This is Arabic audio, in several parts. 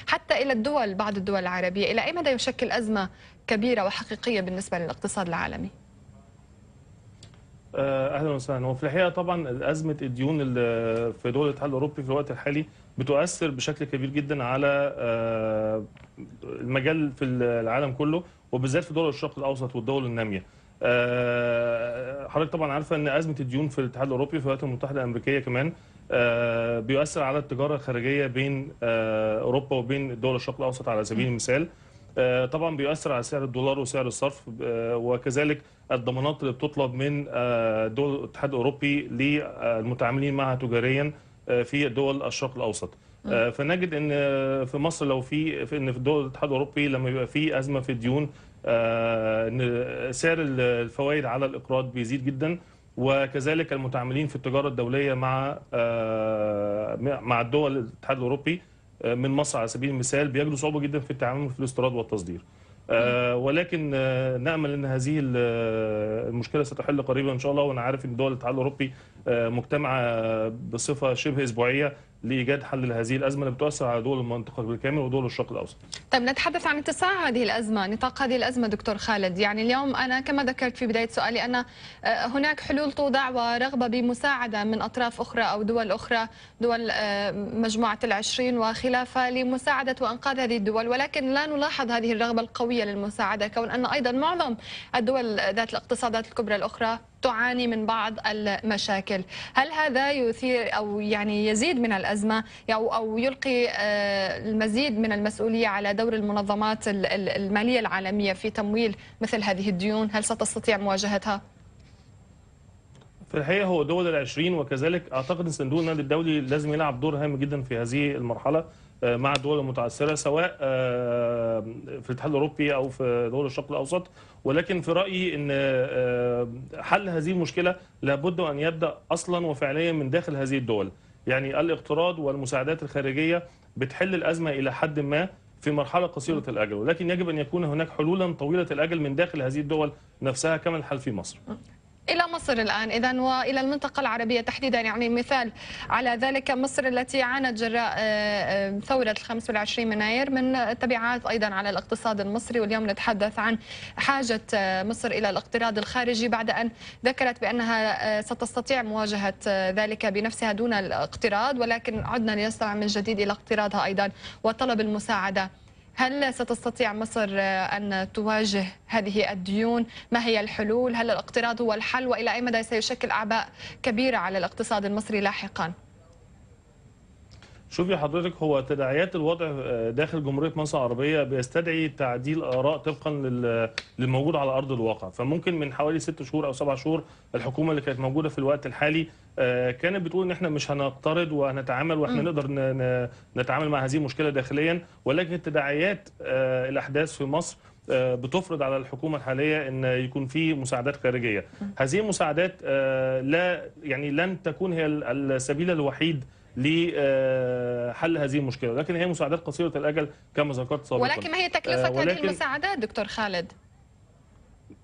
حتى إلى الدول، بعض الدول العربية، إلى أي مدى يشكل أزمة كبيرة وحقيقية بالنسبة للاقتصاد العالمي؟ اهلا وسهلا. هو في الحقيقه طبعا ازمه الديون اللي في دول الاتحاد الاوروبي في الوقت الحالي بتؤثر بشكل كبير جدا على المجال في العالم كله، وبالذات في دول الشرق الاوسط والدول الناميه. حضرتك طبعا عارفه ان ازمه الديون في الاتحاد الاوروبي في الولايات المتحده الامريكيه كمان بيؤثر على التجاره الخارجيه بين اوروبا وبين دول الشرق الاوسط على سبيل المثال. طبعا بيؤثر على سعر الدولار وسعر الصرف، وكذلك الضمانات اللي بتطلب من دول الاتحاد الاوروبي للمتعاملين معها تجاريا في دول الشرق الاوسط. فنجد ان في مصر لو في دول الاتحاد الاوروبي لما يبقى في ازمه في الديون، ان سعر الفوائد على الاقراض بيزيد جدا، وكذلك المتعاملين في التجاره الدوليه مع الدول الاتحاد الاوروبي من مصر على سبيل المثال بيجدوا صعوبه جدا في التعامل في الاستيراد والتصدير. ولكن نامل ان هذه المشكله ستحل قريبا ان شاء الله، وانا عارف ان دول الاتحاد الاوروبي مجتمعه بصفه شبه اسبوعيه لايجاد حل لهذه الازمه اللي بتؤثر على دول المنطقه بالكامل ودول الشرق الاوسط. طيب نتحدث عن اتساع هذه الازمه، نطاق هذه الازمه دكتور خالد. يعني اليوم انا كما ذكرت في بدايه سؤالي ان هناك حلول توضع ورغبه بمساعده من اطراف اخرى او دول اخرى، دول مجموعه العشرين وخلافها، لمساعده وانقاذ هذه الدول، ولكن لا نلاحظ هذه الرغبه القويه للمساعده، كون ان ايضا معظم الدول ذات الاقتصادات الكبرى الاخرى تعاني من بعض المشاكل. هل هذا يثير او يعني يزيد من الازمه او يلقي المزيد من المسؤوليه على دور المنظمات الماليه العالميه في تمويل مثل هذه الديون؟ هل ستستطيع مواجهتها؟ في الحقيقه هو دول العشرين، وكذلك اعتقد ان صندوق النقد الدولي لازم يلعب دور هام جدا في هذه المرحله مع الدول المتعثره، سواء في الاتحاد الاوروبي او في دول الشرق الاوسط. ولكن في رايي ان حل هذه المشكله لابد ان يبدا اصلا وفعليا من داخل هذه الدول. يعني الاقتراض والمساعدات الخارجيه بتحل الازمه الى حد ما في مرحله قصيره الاجل، ولكن يجب ان يكون هناك حلولا طويله الاجل من داخل هذه الدول نفسها كما الحال في مصر. إلى مصر الآن إذن وإلى المنطقة العربية تحديدا، يعني مثال على ذلك مصر التي عانت جراء ثورة 25 يناير من تبعات أيضا على الاقتصاد المصري، واليوم نتحدث عن حاجة مصر إلى الاقتراض الخارجي بعد أن ذكرت بأنها ستستطيع مواجهة ذلك بنفسها دون الاقتراض، ولكن عدنا لنستمع من جديد إلى اقتراضها أيضا وطلب المساعدة. هل ستستطيع مصر أن تواجه هذه الديون؟ ما هي الحلول؟ هل الاقتراض هو الحل؟ وإلى أي مدى سيشكل أعباء كبيرة على الاقتصاد المصري لاحقا؟ شوفي حضرتك، هو تداعيات الوضع داخل جمهورية مصر العربية بيستدعي تعديل آراء طبقا للموجود على أرض الواقع. فممكن من حوالي 6 شهور أو 7 شهور الحكومة اللي كانت موجودة في الوقت الحالي كانت بتقول إن إحنا مش هنقترض وهنتعامل وإحنا نقدر نتعامل مع هذه المشكلة داخليا، ولكن تداعيات الأحداث في مصر بتفرض على الحكومة الحالية أن يكون في مساعدات خارجية. هذه المساعدات لن تكون هي السبيل الوحيد لحل هذه المشكله، لكن هي مساعدات قصيره الاجل كما ذكرت سابقا. ولكن ما هي تكلفه هذه المساعدات دكتور خالد؟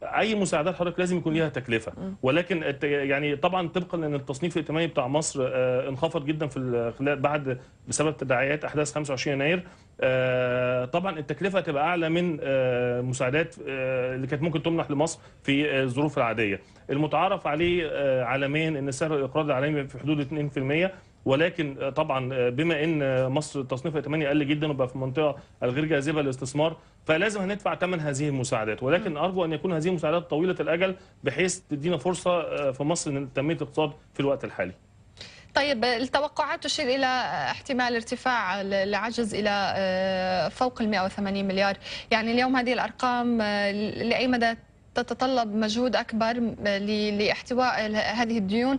اي مساعدات حضرتك لازم يكون ليها تكلفه، ولكن يعني طبعا طبقا لان التصنيف الائتماني بتاع مصر انخفض جدا في خلال بسبب تداعيات احداث 25 يناير. طبعا التكلفه هتبقى اعلى من مساعدات اللي كانت ممكن تمنح لمصر في الظروف العاديه. المتعارف عليه عالميا ان سعر الاقراض العالمي في حدود 2%، ولكن طبعا بما ان مصر التصنيف الائتماني قل جدا وبقى في المنطقه الغير جاذبه للاستثمار، فلازم هندفع ثمن هذه المساعدات. ولكن ارجو ان يكون هذه المساعدات طويله الاجل بحيث تدينا فرصه في مصر لتنميه الاقتصاد في الوقت الحالي. طيب التوقعات تشير إلى احتمال ارتفاع العجز إلى فوق 180 مليار، يعني اليوم هذه الأرقام لأي مدى تتطلب مجهود أكبر لاحتواء هذه الديون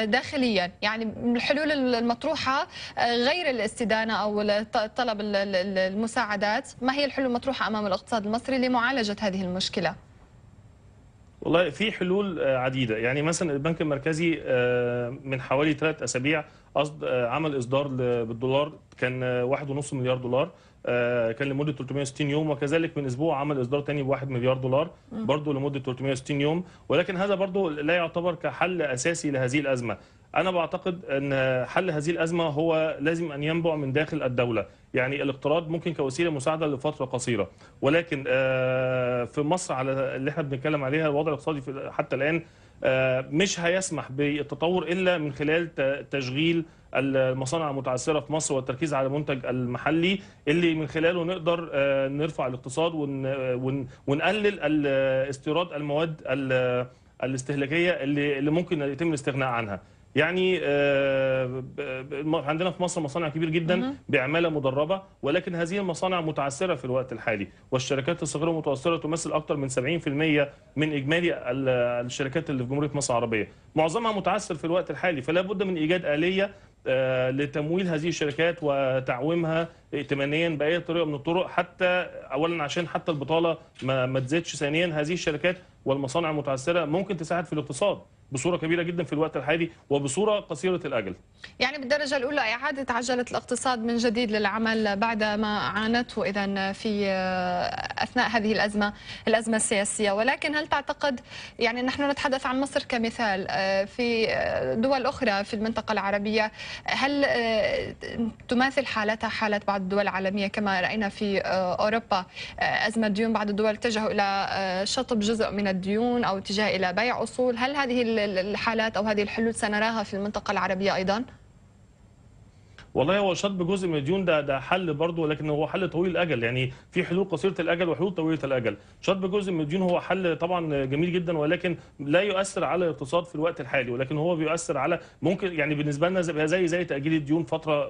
داخليا؟ يعني الحلول المطروحة غير الاستدانة أو طلب المساعدات، ما هي الحلول المطروحة أمام الاقتصاد المصري لمعالجة هذه المشكلة؟ والله في حلول عديدة. يعني مثلا البنك المركزي من حوالي 3 أسابيع عمل إصدار بالدولار، كان 1.5 مليار دولار، كان لمدة 360 يوم، وكذلك من أسبوع عمل إصدار تاني ب1 مليار دولار برضه لمدة 360 يوم. ولكن هذا برضه لا يعتبر كحل أساسي لهذه الأزمة. أنا بعتقد أن حل هذه الأزمة هو لازم أن ينبع من داخل الدولة. يعني الاقتراض ممكن كوسيله مساعده لفتره قصيره، ولكن في مصر على اللي احنا بنتكلم عليها الوضع الاقتصادي حتى الان مش هيسمح بالتطور الا من خلال تشغيل المصانع المتعثره في مصر والتركيز على المنتج المحلي اللي من خلاله نقدر نرفع الاقتصاد ونقلل استيراد المواد الاستهلاكيه اللي ممكن يتم الاستغناء عنها. يعني عندنا في مصر مصانع كبير جدا بعماله مدربه، ولكن هذه المصانع متعثره في الوقت الحالي، والشركات الصغيره والمتوسطه تمثل اكثر من 70% من اجمالي الشركات اللي في جمهوريه مصر العربيه، معظمها متعثر في الوقت الحالي، فلا بد من ايجاد اليه لتمويل هذه الشركات وتعويمها ائتمانيا باي طريقه من الطرق، حتى اولا عشان حتى البطاله ما تزيدش، ثانيا هذه الشركات والمصانع المتعثره ممكن تساعد في الاقتصاد بصوره كبيره جدا في الوقت الحالي وبصوره قصيره الاجل. يعني بالدرجه الاولى اعاده عجله الاقتصاد من جديد للعمل بعد ما عانته اذا في اثناء هذه الازمه السياسيه، ولكن هل تعتقد، يعني نحن نتحدث عن مصر كمثال، في دول اخرى في المنطقه العربيه هل تماثل حالتها حاله بعض الدول العالميه كما راينا في اوروبا ازمه ديون، بعض الدول اتجهوا الى شطب جزء من الديون او اتجاه الى بيع اصول، هل هذه الحالات او هذه الحلول سنراها في المنطقه العربيه ايضا؟ والله هو شطب جزء من الديون ده حل برضه، ولكن هو حل طويل الاجل، يعني في حلول قصيره الاجل وحلول طويله الاجل. شطب جزء من الديون هو حل طبعا جميل جدا، ولكن لا يؤثر على الاقتصاد في الوقت الحالي، ولكن هو بيؤثر على ممكن يعني بالنسبه لنا زي تاجيل الديون فتره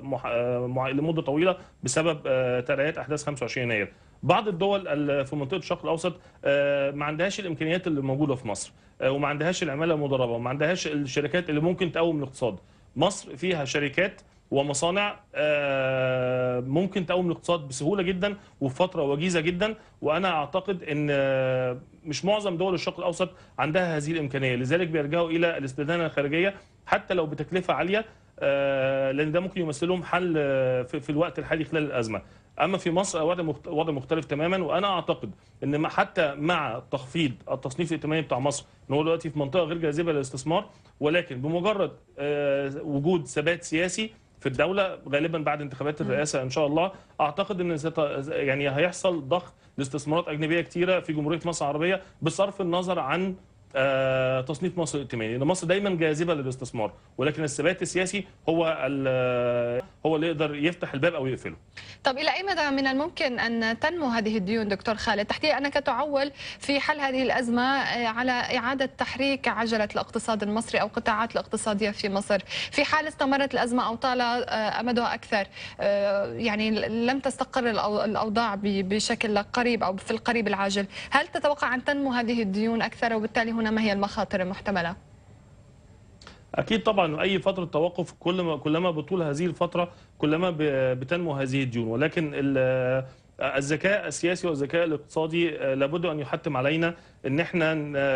لمده طويله بسبب تداعيات احداث 25 يناير. بعض الدول في منطقه الشرق الاوسط ما عندهاش الامكانيات اللي موجوده في مصر، وما عندهاش العماله المدربه، وما عندهاش الشركات اللي ممكن تقوم الاقتصاد. مصر فيها شركات ومصانع ممكن تقوم الاقتصاد بسهوله جدا وفي فتره وجيزه جدا، وانا اعتقد ان مش معظم دول الشرق الاوسط عندها هذه الامكانيه، لذلك بيلجأوا الى الاستدانه الخارجيه حتى لو بتكلفه عاليه، لان ده ممكن يمثل لهم حل في الوقت الحالي خلال الازمه. اما في مصر وضع مختلف تماما، وانا اعتقد ان حتى مع تخفيض التصنيف الائتماني بتاع مصر ان هو دلوقتي في منطقه غير جاذبه للاستثمار، ولكن بمجرد وجود ثبات سياسي في الدولة غالبا بعد انتخابات الرئاسة إن شاء الله، أعتقد أن يعني هيحصل ضخ لاستثمارات أجنبية كتيرة في جمهورية مصر العربية بصرف النظر عن تصنيف مصر الائتماني، لأن مصر دايما جاذبة للاستثمار، ولكن الثبات السياسي هو اللي يقدر يفتح الباب أو يقفله. طب إلى أي مدى من الممكن أن تنمو هذه الديون دكتور خالد؟ تحديدا أنك تعول في حل هذه الأزمة على إعادة تحريك عجلة الاقتصاد المصري أو قطاعات الاقتصادية في مصر، في حال استمرت الأزمة أو طال أمدها أكثر، يعني لم تستقر الأوضاع بشكل قريب أو في القريب العاجل، هل تتوقع أن تنمو هذه الديون أكثر؟ وبالتالي هنا ما هي المخاطر المحتملة؟ اكيد طبعا، اي فتره توقف كلما بطول هذه الفتره كلما بتنمو هذه الديون، ولكن الذكاء السياسي والذكاء الاقتصادي لابد ان يحتم علينا ان احنا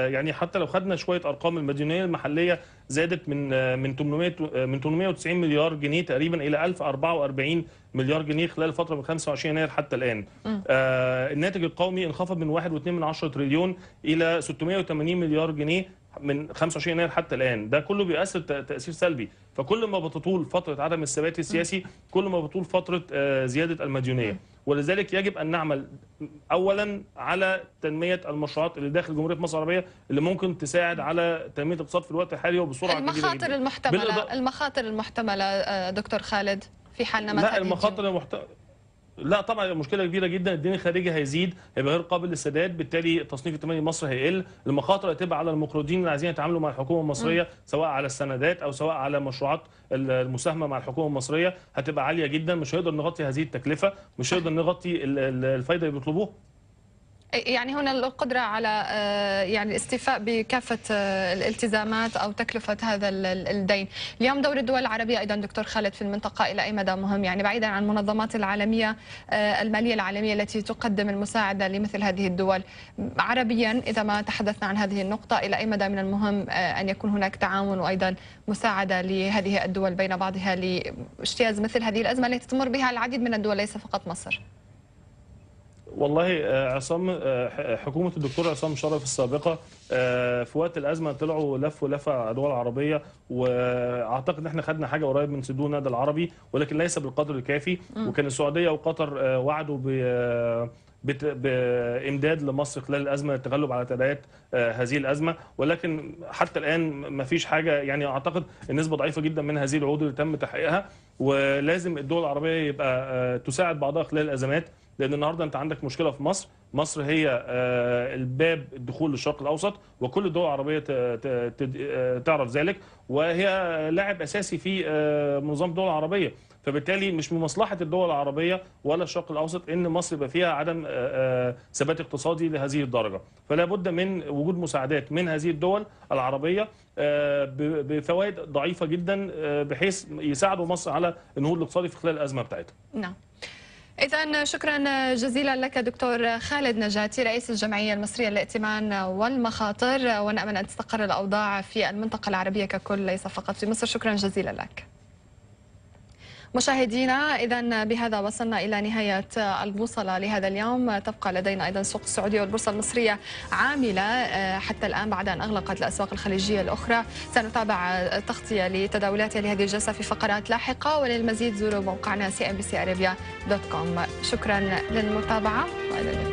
يعني حتى لو خدنا شويه ارقام، المديونيه المحليه زادت من 890 مليار جنيه تقريبا الى 1044 مليار جنيه خلال الفتره من 25 يناير حتى الان. الناتج القومي انخفض من 1.2 تريليون الى 680 مليار جنيه من 25 يناير حتى الان، ده كله بيؤثر تاثير سلبي، فكل ما بتطول فتره عدم الثبات السياسي كل ما بتطول فتره زياده المديونيه، ولذلك يجب ان نعمل اولا على تنميه المشروعات اللي داخل جمهوريه مصر العربيه اللي ممكن تساعد على تنميه الاقتصاد في الوقت الحالي وبسرعه كبيره جدا. المخاطر المحتمله دكتور خالد في حال نمت لا المخاطر لا طبعا مشكله كبيره جدا، الدين الخارجي هيزيد، هيبقى غير قابل للسداد، بالتالي تصنيف ائتماني مصر هيقل، المخاطر هتبقى على المقرضين اللي عايزين يتعاملوا مع الحكومه المصريه سواء على السندات او سواء على مشروعات المساهمه مع الحكومه المصريه هتبقى عاليه جدا، مش هيقدر نغطي هذه التكلفه، مش هيقدر نغطي الفايده اللي بيطلبوها. يعني هنا القدرة على يعني الاستيفاء بكافة الالتزامات أو تكلفة هذا الدين. اليوم دور الدول العربية أيضا دكتور خالد في المنطقة إلى أي مدى مهم؟ يعني بعيدا عن المنظمات العالمية المالية العالمية التي تقدم المساعدة لمثل هذه الدول، عربيا إذا ما تحدثنا عن هذه النقطة، إلى أي مدى من المهم أن يكون هناك تعاون وأيضا مساعدة لهذه الدول بين بعضها لاجتياز مثل هذه الأزمة التي تمر بها العديد من الدول ليس فقط مصر؟ والله عصام، حكومه الدكتور عصام شرف السابقه في وقت الازمه طلعوا لفه على الدول العربيه، واعتقد ان احنا خدنا حاجه قريب من صندوق النقد العربي ولكن ليس بالقدر الكافي. وكان السعوديه وقطر وعدوا بامداد لمصر خلال الازمه للتغلب على تداعيات هذه الازمه، ولكن حتى الان ما فيش حاجه. يعني اعتقد النسبه ضعيفه جدا من هذه الوعود اللي تم تحقيقها، ولازم الدول العربيه يبقى تساعد بعضها خلال الازمات. لان النهارده انت عندك مشكله في مصر، مصر هي الباب الدخول للشرق الاوسط، وكل الدول العربيه تعرف ذلك، وهي لاعب اساسي في منظمه الدول العربيه. فبالتالي مش من مصلحه الدول العربيه ولا الشرق الاوسط ان مصر يبقى فيها عدم ثبات اقتصادي لهذه الدرجه، فلا بد من وجود مساعدات من هذه الدول العربيه بفوائد ضعيفه جدا بحيث يساعدوا مصر على النهوض الاقتصادي في خلال الازمه بتاعتها. نعم. إذا شكرا جزيلا لك دكتور خالد نجاتي، رئيس الجمعية المصرية للائتمان والمخاطر، ونأمل أن تستقر الأوضاع في المنطقة العربية ككل ليس فقط في مصر. شكرا جزيلا لك. مشاهدينا، إذا بهذا وصلنا إلى نهاية البوصلة لهذا اليوم. تبقى لدينا أيضا السوق السعودية والبورصة المصرية عاملة حتى الآن بعد أن أغلقت الأسواق الخليجية الأخرى. سنتابع تغطية لتداولاتها لهذه الجلسة في فقرات لاحقة، وللمزيد زوروا موقعنا cnbcarabia.com. شكرا للمتابعة وإلى اللقاء.